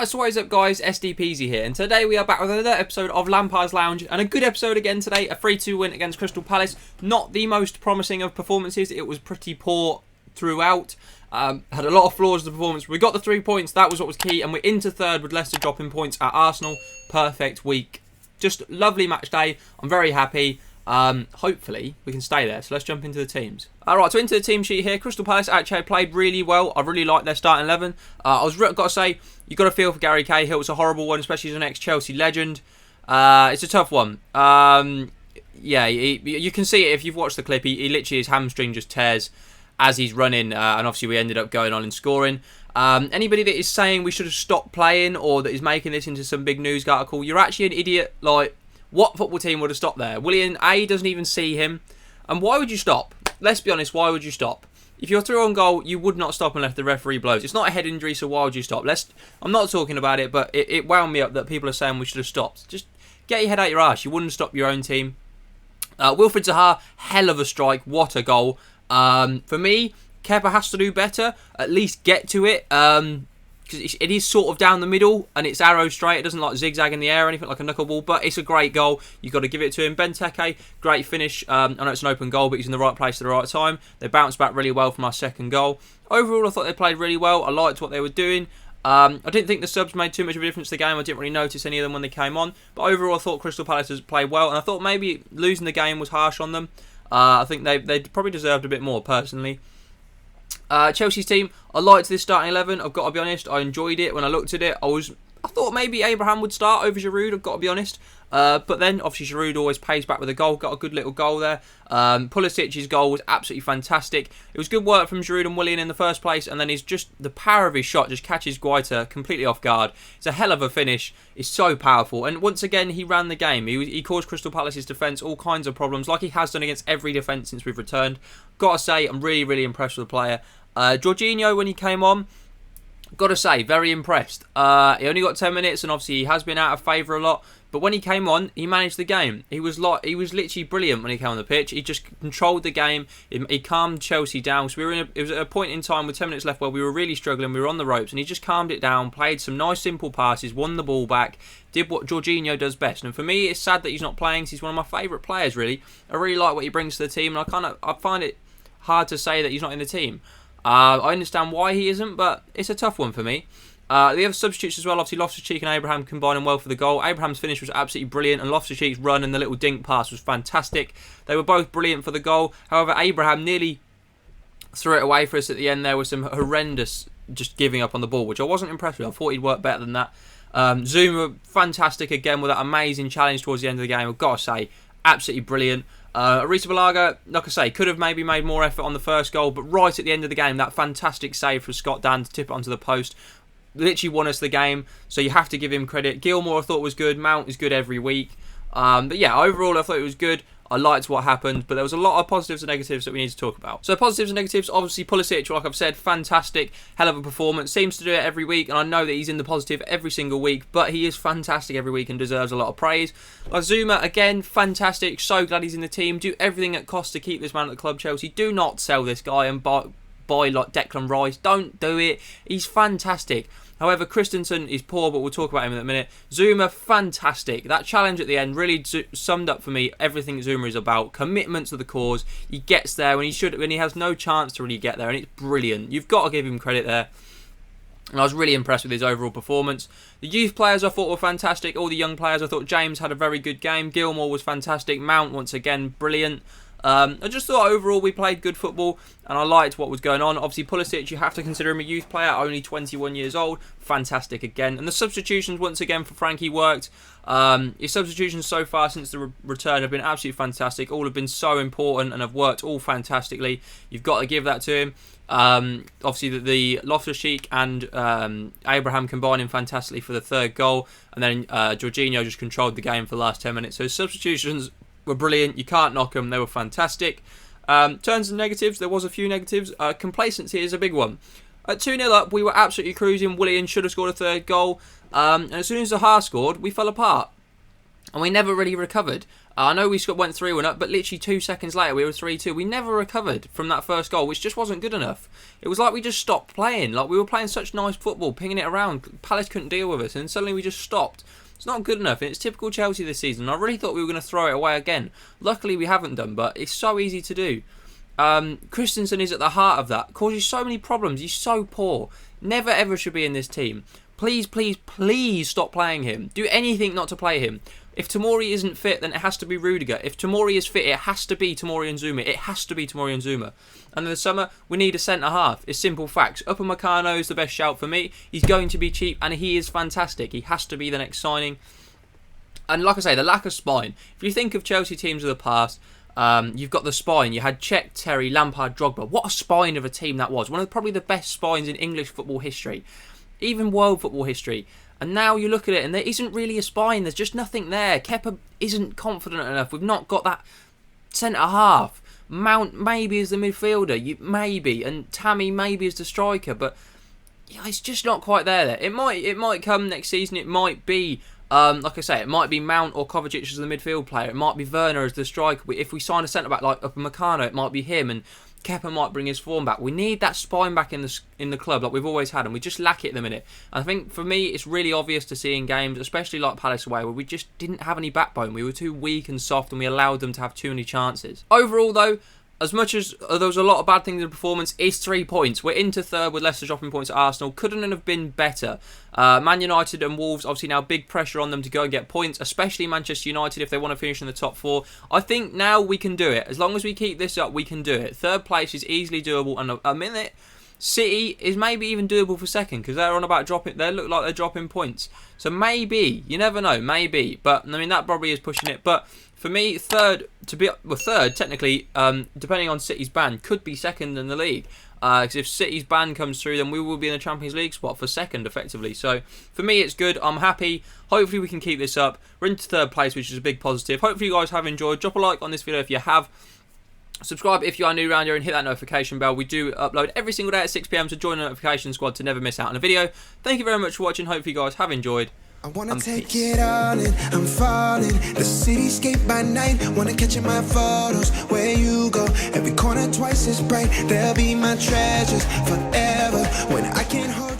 Right, so what is up guys, SD Peasy here, and today we are back with another episode of Lampard's Lounge, and a good episode again today, a 3-2 win against Crystal Palace. Not the most promising of performances, it was pretty poor throughout, had a lot of flaws in the performance. We got the 3 points, that was what was key, and we're into third with Leicester dropping points at Arsenal. Perfect week, just lovely match day, I'm very happy. Hopefully we can stay there, so let's jump into the teams. Alright, so into the team sheet here. Crystal Palace actually played really well. I really like their starting 11. Got to say, you got to feel for Gary Cahill. It's a horrible one, especially as an ex-Chelsea legend. It's a tough one. Yeah, you can see it if you've watched the clip. He literally, his hamstring just tears as he's running, and obviously we ended up going on and scoring. Anybody that is saying we should have stopped playing or that is making this into some big news article, you're actually an idiot. Like, what football team would have stopped there? Willian A doesn't even see him. And why would you stop? Let's be honest, why would you stop? If you're through on goal, you would not stop unless the referee blows. It's not a head injury, so why would you stop? I'm not talking about it, but it wound me up that people are saying we should have stopped. Just get your head out your arse. You wouldn't stop your own team. Wilfried Zaha, hell of a strike. What a goal. For me, Kepa has to do better. At least get to it. Because it is sort of down the middle and it's arrow straight. It doesn't like zigzag in the air or anything like a knuckleball, but it's a great goal. You've got to give it to him. Benteke, great finish. I know it's an open goal, but he's in the right place at the right time. They bounced back really well from our second goal. Overall, I thought they played really well. I liked what they were doing. I didn't think the subs made too much of a difference to the game. I didn't really notice any of them when they came on. But overall, I thought Crystal Palace played well, and I thought maybe losing the game was harsh on them. I think they probably deserved a bit more, personally. Chelsea's team, I liked this starting 11. I've got to be honest, I enjoyed it when I looked at it. I thought maybe Abraham would start over Giroud, I've got to be honest. But then, obviously, Giroud always pays back with a goal. Got a good little goal there. Pulisic's goal was absolutely fantastic. It was good work from Giroud and Willian in the first place, and then he's just, the power of his shot just catches Guaita completely off guard. It's a hell of a finish. It's so powerful. And once again, he ran the game. He caused Crystal Palace's defence all kinds of problems, like he has done against every defence since we've returned. Got to say, I'm really, really impressed with the player. Jorginho, when he came on, got to say, very impressed. He only got 10 minutes, and obviously he has been out of favour a lot. But when he came on, he managed the game. He was literally brilliant when he came on the pitch. He just controlled the game. He calmed Chelsea down. So it was at a point in time with 10 minutes left where we were really struggling. We were on the ropes, and he just calmed it down. Played some nice simple passes, won the ball back, did what Jorginho does best. And for me, it's sad that he's not playing, because he's one of my favourite players. Really, I really like what he brings to the team, and I find it hard to say that he's not in the team. I understand why he isn't, but it's a tough one for me. The other substitutes as well, obviously Loftus-Cheek and Abraham combining well for the goal. Abraham's finish was absolutely brilliant, and Loftus-Cheek's run and the little dink pass was fantastic. They were both brilliant for the goal. However, Abraham nearly threw it away for us at the end. There was some horrendous just giving up on the ball, which I wasn't impressed with. I thought he'd work better than that. Zuma, fantastic again with that amazing challenge towards the end of the game. I've got to say, absolutely brilliant. Arrizabalaga, like I say, could have maybe made more effort on the first goal, but right at the end of the game, that fantastic save from Scott Dan to tip it onto the post literally won us the game, so you have to give him credit. Gilmour I thought was good. Mount is good every week. But yeah, overall I thought it was good. I liked what happened, but there was a lot of positives and negatives that we need to talk about. So positives and negatives, obviously Pulisic, like I've said, fantastic, hell of a performance. Seems to do it every week, and I know that he's in the positive every single week, but he is fantastic every week and deserves a lot of praise. Zuma, again, fantastic. So glad he's in the team. Do everything it costs to keep this man at the club, Chelsea. Do not sell this guy and buy like Declan Rice. Don't do it. He's fantastic. However, Christensen is poor, but we'll talk about him in a minute. Zuma, fantastic. That challenge at the end really summed up for me everything Zuma is about. Commitment to the cause. He gets there when he has no chance to really get there, and it's brilliant. You've got to give him credit there. And I was really impressed with his overall performance. The youth players I thought were fantastic. All the young players, I thought James had a very good game. Gilmour was fantastic. Mount, once again, brilliant. I just thought overall we played good football, and I liked what was going on. Obviously Pulisic, you have to consider him a youth player, only 21 years old. Fantastic again. And the substitutions once again for Frankie worked. His substitutions so far since the return have been absolutely fantastic. All have been so important and have worked all fantastically. You've got to give that to him. Obviously the Loftus-Cheek and Abraham combining fantastically for the third goal, and then Jorginho just controlled the game for the last 10 minutes. So his substitutions were brilliant. You can't knock them. They were fantastic. Turns and negatives, there was a few negatives. Complacency is a big one. At 2-0 up, we were absolutely cruising. Willian should have scored a third goal. And as soon as Zaha scored, we fell apart. and we never really recovered. I know we went 3-1 up, but literally 2 seconds later we were 3-2. We never recovered from that first goal, which just wasn't good enough. It was like we just stopped playing. Like, we were playing such nice football, pinging it around. Palace couldn't deal with us, and suddenly we just stopped. It's not good enough, and it's typical Chelsea this season. I really thought we were going to throw it away again. Luckily we haven't done, but it's so easy to do. Christensen is at the heart of that. Causes so many problems. He's so poor. Never ever should be in this team. Please, please, please stop playing him. Do anything not to play him. If Tomori isn't fit, then it has to be Rudiger. If Tomori is fit, it has to be Tomori and Zuma. It has to be Tomori and Zuma. And in the summer, we need a centre-half. It's simple facts. Upamecano is the best shout for me. He's going to be cheap, and he is fantastic. He has to be the next signing. And like I say, the lack of spine. If you think of Chelsea teams of the past, you've got the spine. You had Cech, Terry, Lampard, Drogba. What a spine of a team that was. One of probably the best spines in English football history. Even world football history. And now you look at it and there isn't really a spine. There's just nothing there. Kepa isn't confident enough. We've not got that centre-half. Mount maybe as the midfielder. Maybe. And Tammy maybe as the striker. But yeah, it's just not quite there. It might come next season. It might be, like I say, it might be Mount or Kovacic as the midfield player. It might be Werner as the striker. If we sign a centre-back like Upamecano, it might be him. And Kepa might bring his form back. We need that spine back in the club like we've always had, and we just lack it at the minute. And I think for me it's really obvious to see in games, especially like Palace away, where we just didn't have any backbone. We were too weak and soft, and we allowed them to have too many chances. Overall though, as much as there was a lot of bad things in the performance, it's 3 points. We're into third with Leicester dropping points at Arsenal. Couldn't have been better. Man United and Wolves, obviously now big pressure on them to go and get points, especially Manchester United if they want to finish in the top 4. I think now we can do it. As long as we keep this up, we can do it. Third place is easily doable, and a minute City is maybe even doable for second, because they're on about dropping. They look like they're dropping points. So maybe, you never know, maybe. But I mean, that probably is pushing it. But for me, third technically, depending on City's ban, could be second in the league. Because if City's ban comes through, then we will be in the Champions League spot for second, effectively. So for me, it's good. I'm happy. Hopefully, we can keep this up. We're into third place, which is a big positive. Hopefully, you guys have enjoyed. Drop a like on this video if you have. Subscribe if you are new around here and hit that notification bell. We do upload every single day at 6 PM, so join the notification squad to never miss out on a video. Thank you very much for watching. Hopefully, you guys have enjoyed. I wanna take it all in, I'm falling. The cityscape by night, wanna catch in my photos. Where you go, every corner twice as bright. They'll be my treasures forever when I can't hold you.